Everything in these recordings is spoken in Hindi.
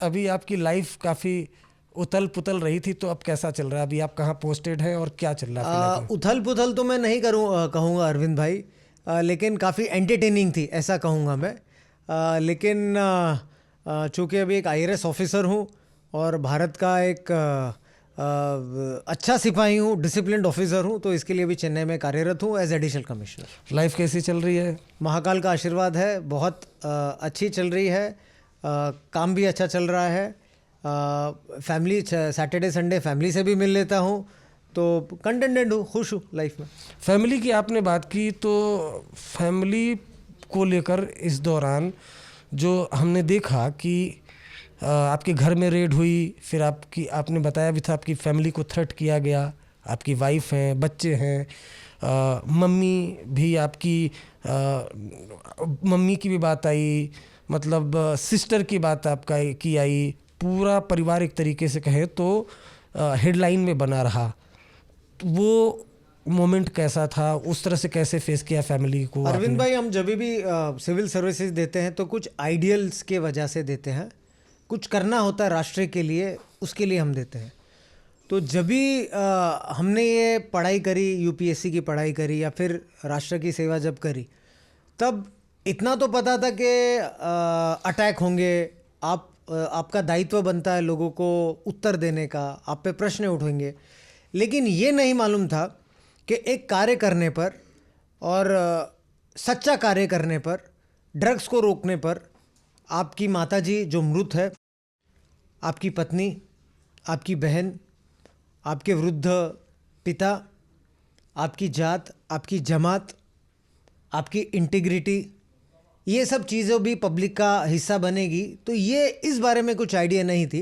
अभी आपकी लाइफ काफ़ी उथल पुथल रही थी, तो अब कैसा चल रहा है? अभी आप कहाँ पोस्टेड हैं और क्या चल रहा है फिलहाल में? उथल पुथल तो मैं नहीं कहूँगा अरविंद भाई, लेकिन काफ़ी एंटरटेनिंग थी ऐसा कहूँगा मैं। लेकिन चूँकि अभी एक आईआरएस ऑफिसर हूँ और भारत का एक अच्छा सिपाही हूँ, डिसिप्लिन्ड ऑफिसर हूँ, तो इसके लिए भी चेन्नई में कार्यरत हूँ एज एडिशनल कमिश्नर। लाइफ कैसी चल रही है? महाकाल का आशीर्वाद है, बहुत अच्छी चल रही है। काम भी अच्छा चल रहा है। फैमिली, सैटरडे संडे फैमिली से भी मिल लेता हूँ, तो कंटेंटेड हूँ, खुश हूँ लाइफ में। फैमिली की आपने बात की, तो फैमिली को लेकर इस दौरान जो हमने देखा कि आपके घर में रेड हुई, फिर आपने बताया भी था आपकी फैमिली को थ्रेट किया गया, आपकी वाइफ हैं, बच्चे हैं, मम्मी भी आपकी, मम्मी की भी बात आई, मतलब सिस्टर की बात आपका की आई, पूरा परिवार एक तरीके से कहे तो हेडलाइन में बना रहा। वो मोमेंट कैसा था? उस तरह से कैसे फेस किया फैमिली को अरविंद आपने? भाई, हम जब भी सिविल सर्विसेज देते हैं तो कुछ आइडियल्स के वजह से देते हैं, कुछ करना होता है राष्ट्र के लिए, उसके लिए हम देते हैं। तो जब भी हमने ये पढ़ाई करी, यूपीएससी की पढ़ाई करी या फिर राष्ट्र की सेवा जब करी, तब इतना तो पता था कि अटैक होंगे, आपका दायित्व बनता है लोगों को उत्तर देने का, आप पे प्रश्न उठेंगे। लेकिन ये नहीं मालूम था कि एक कार्य करने पर और सच्चा कार्य करने पर, ड्रग्स को रोकने पर, आपकी माताजी जो मृत है, आपकी पत्नी, आपकी बहन, आपके वृद्ध पिता, आपकी जात, आपकी जमात, आपकी इंटीग्रिटी, ये सब चीज़ें भी पब्लिक का हिस्सा बनेगी। तो ये इस बारे में कुछ आइडिया नहीं थी।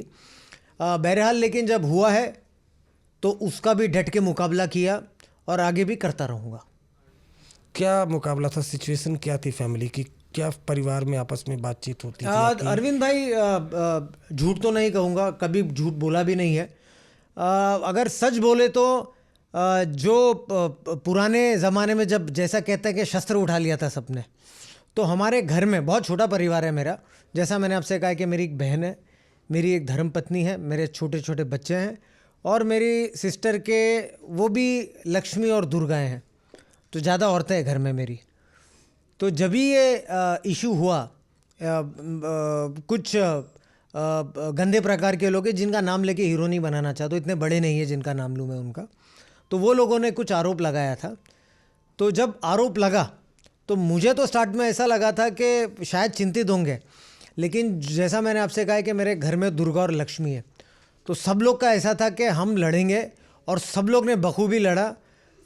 बहरहाल लेकिन जब हुआ है तो उसका भी डट के मुकाबला किया और आगे भी करता रहूँगा। क्या मुकाबला था? सिचुएशन क्या थी फैमिली की? क्या परिवार में आपस में बातचीत होती थी आपकी? अरविंद भाई, झूठ तो नहीं कहूँगा, कभी झूठ बोला भी नहीं है। अगर सच बोले तो पुराने ज़माने में जब जैसा कहते हैं कि शस्त्र उठा लिया था सबने, तो हमारे घर में बहुत छोटा परिवार है मेरा। जैसा मैंने आपसे कहा कि मेरी एक बहन है, मेरी एक धर्मपत्नी है, मेरे छोटे छोटे बच्चे हैं और मेरी सिस्टर के वो भी लक्ष्मी और दुर्गाएँ हैं, तो ज़्यादा औरतें हैं घर में मेरी। तो जब भी ये इशू हुआ, कुछ गंदे प्रकार के लोग हैं जिनका नाम लेके हीरो नहीं बनाना चाहता, तो इतने बड़े नहीं है जिनका नाम लूँ मैं उनका, तो वो लोगों ने कुछ आरोप लगाया था। तो जब आरोप लगा तो मुझे तो स्टार्ट में ऐसा लगा था कि शायद चिंतित होंगे, लेकिन जैसा मैंने आपसे कहा कि मेरे घर में दुर्गा और लक्ष्मी है, तो सब लोग का ऐसा था कि हम लड़ेंगे और सब लोग ने बखूबी लड़ा।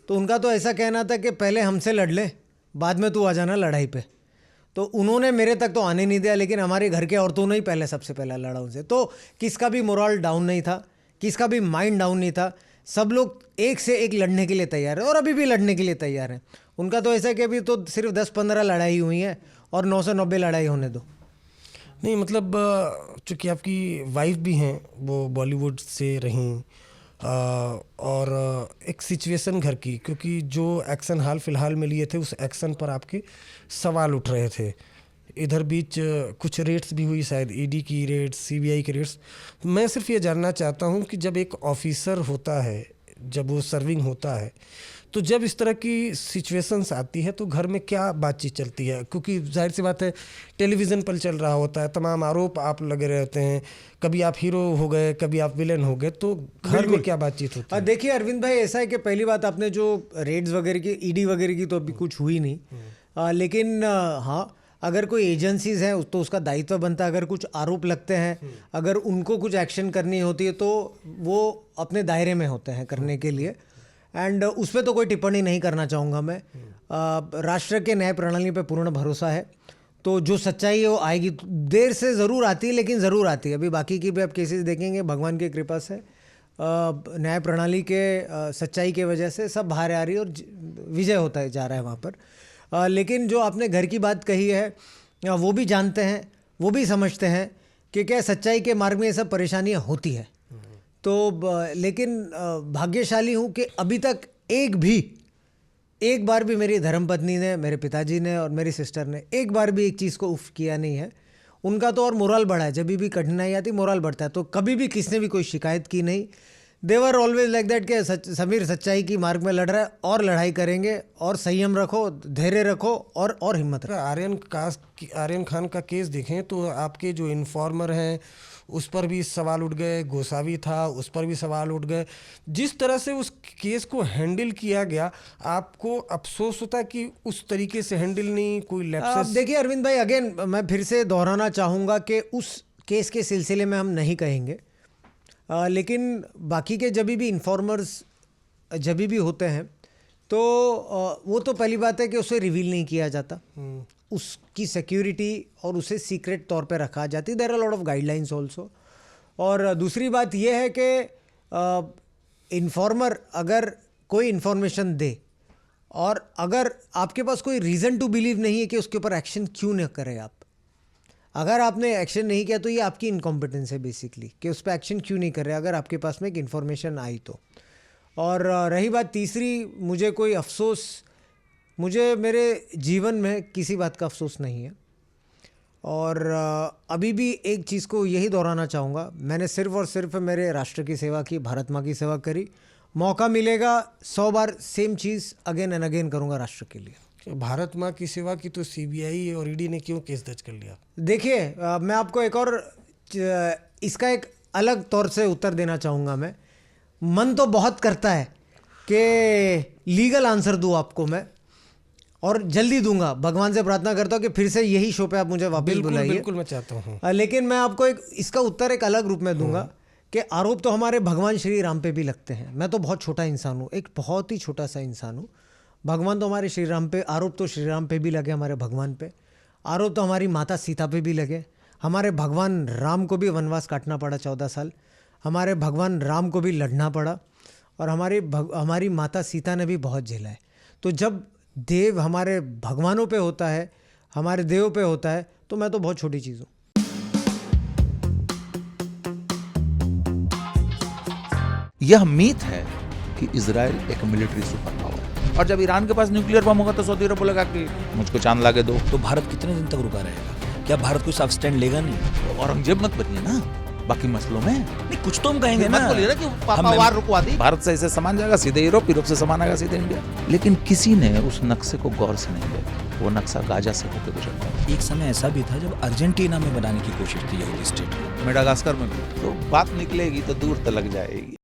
तो उनका तो ऐसा कहना था कि पहले हमसे लड़ ले, बाद में तू आ जाना लड़ाई पे। तो उन्होंने मेरे तक तो आने नहीं दिया, लेकिन हमारे घर के औरतों ने ही पहले सबसे पहला लड़ा उनसे। तो किसका भी मोरल डाउन नहीं था, किसका भी माइंड डाउन नहीं था, सब लोग एक से एक लड़ने के लिए तैयार है और अभी भी लड़ने के लिए तैयार हैं। उनका तो ऐसा है कि अभी तो सिर्फ 10-15 लड़ाई हुई हैं और 9 से 90 लड़ाई होने दो। नहीं, मतलब चूँकि आपकी वाइफ भी हैं, वो बॉलीवुड से रहीं, और एक सिचुएशन घर की, क्योंकि जो एक्शन हाल फिलहाल में लिए थे उस एक्शन पर आपके सवाल उठ रहे थे। इधर बीच कुछ रेड्स भी हुई, शायद ईडी की रेड्स, सीबीआई की रेड्स। मैं सिर्फ ये जानना चाहता हूँ कि जब एक ऑफिसर होता है, जब वो सर्विंग होता है, तो जब इस तरह की सिचुएशंस आती है तो घर में क्या बातचीत चलती है? क्योंकि जाहिर सी बात है, टेलीविज़न पर चल रहा होता है, तमाम आरोप आप लगे रहते हैं, कभी आप हीरो हो गए, कभी आप विलेन हो गए, तो घर में क्या बातचीत होती है? देखिए अरविंद भाई, ऐसा है कि पहली बात, आपने जो रेड्स वगैरह की, ईडी वगैरह की तो अभी कुछ हुई नहीं, लेकिन हाँ, अगर कोई एजेंसीज हैं तो उसका दायित्व बनता है, अगर कुछ आरोप लगते हैं, अगर उनको कुछ एक्शन करनी होती है तो वो अपने दायरे में होते हैं करने के लिए, एंड उस पर तो कोई टिप्पणी नहीं करना चाहूँगा मैं। राष्ट्र के न्याय प्रणाली पे पूर्ण भरोसा है, तो जो सच्चाई है वो आएगी, देर से ज़रूर आती है लेकिन ज़रूर आती है। अभी बाकी की भी आप केसेस देखेंगे, भगवान की कृपा से न्याय प्रणाली के सच्चाई के वजह से सब बाहर आ रही है और विजय होता है जा रहा है वहाँ पर। लेकिन जो आपने घर की बात कही है, वो भी जानते हैं, वो भी समझते हैं कि क्या सच्चाई के मार्ग में ये सब परेशानियाँ होती है। तो लेकिन भाग्यशाली हूँ कि अभी तक एक बार भी मेरी धर्मपत्नी ने, मेरे पिताजी ने और मेरी सिस्टर ने एक बार भी एक चीज़ को उफ किया नहीं है। उनका तो और मोरल बढ़ा है, जब भी कठिनाई आती मोरल बढ़ता है। तो कभी भी किसने भी कोई शिकायत की नहीं। देवर ऑलवेज लाइक दैट के समीर सच्चाई की मार्ग में लड़ रहा है और लड़ाई करेंगे, और संयम रखो, धैर्य रखो और हिम्मत रखो। आर्यन खान का केस देखें तो आपके जो इन्फॉर्मर हैं उस पर भी सवाल उठ गए, गोसावी था उस पर भी सवाल उठ गए। जिस तरह से उस केस को हैंडल किया गया, आपको अफसोस होता कि उस तरीके से हैंडल नहीं, कोई लैप्सेस? देखिए अरविंद भाई, अगेन मैं फिर से दोहराना चाहूँगा कि उस केस के सिलसिले में हम नहीं कहेंगे, लेकिन बाकी के जब भी इन्फॉर्मर्स जब भी होते हैं तो वो तो पहली बात है कि उसे रिवील नहीं किया जाता, उसकी सिक्योरिटी और उसे सीक्रेट तौर पे रखा जाती। There are lot of guidelines also. और दूसरी बात यह है कि इन्फॉर्मर अगर कोई इन्फॉर्मेशन दे और अगर आपके पास कोई रीज़न टू बिलीव नहीं है कि उसके ऊपर एक्शन क्यों न करें आप, अगर आपने एक्शन नहीं किया तो ये आपकी इनकॉम्पिटेंस है बेसिकली, कि उस पर एक्शन क्यों नहीं कर रहे अगर आपके पास में एक इन्फॉर्मेशन आई तो। और रही बात तीसरी, मुझे कोई अफसोस, मुझे मेरे जीवन में किसी बात का अफसोस नहीं है। और अभी भी एक चीज़ को यही दोहराना चाहूँगा, मैंने सिर्फ़ और सिर्फ मेरे राष्ट्र की सेवा की, भारत माँ की सेवा करी। मौका मिलेगा 100 बार सेम चीज़ अगेन एंड अगेन करूँगा राष्ट्र के लिए। भारत माँ की सेवा की तो सीबीआई और ईडी ने क्यों केस दर्ज कर लिया? देखिए मैं आपको एक और इसका एक अलग तौर से उत्तर देना चाहूँगा। मैं मन तो बहुत करता है कि लीगल आंसर दूँ आपको मैं, और जल्दी दूंगा। भगवान से प्रार्थना करता हूँ कि फिर से यही शो पे आप मुझे वापस बुलाइए। बिल्कुल मैं चाहता हूँ, लेकिन मैं आपको एक इसका उत्तर एक अलग रूप में दूंगा कि आरोप तो हमारे भगवान श्री राम पे भी लगते हैं। मैं तो बहुत छोटा इंसान हूँ, एक बहुत ही छोटा सा इंसान हूँ। भगवान तो हमारे श्री राम पे, आरोप तो श्री राम पे भी लगे, हमारे भगवान पे। आरोप तो हमारी माता सीता पे भी लगे। हमारे भगवान राम को भी वनवास काटना पड़ा 14 साल, हमारे भगवान राम को भी लड़ना पड़ा, और हमारी माता सीता ने भी बहुत झेला है। तो जब देव हमारे भगवानों पे होता है, हमारे देव पे होता है, तो मैं तो बहुत छोटी चीज़ हूँ। यह मीथ है कि इजराइल एक मिलिट्री सुपर पावर है, और जब ईरान के पास न्यूक्लियर बम होगा तो सऊदी अरब बोलेगा कि मुझको चांद लाके दो। तो भारत कितने दिन तक रुका रहेगा? क्या भारत कोई साफ स्टैंड लेगा नहीं? औरंगजेब मत बनिए ना बाकी मसलों में। नहीं, कुछ तो हम कहेंगे ना। मत बोलिए ना कि पापा वार रुकवा दी। भारत से ऐसे सामान जाएगा सीधे यूरोप, यूरोप से सामान आएगा सीधे इंडिया। लेकिन किसी ने उस नक्शे को गौर से नहीं देखा। वो नक्शा गाजा से होकर गुजरता है। एक समय ऐसा भी था जब अर्जेंटीना में बनाने की कोशिश की यहूदी स्टेट। मेडागास्कर में भी तो बात निकलेगी तो दूर तक लग जाएगी।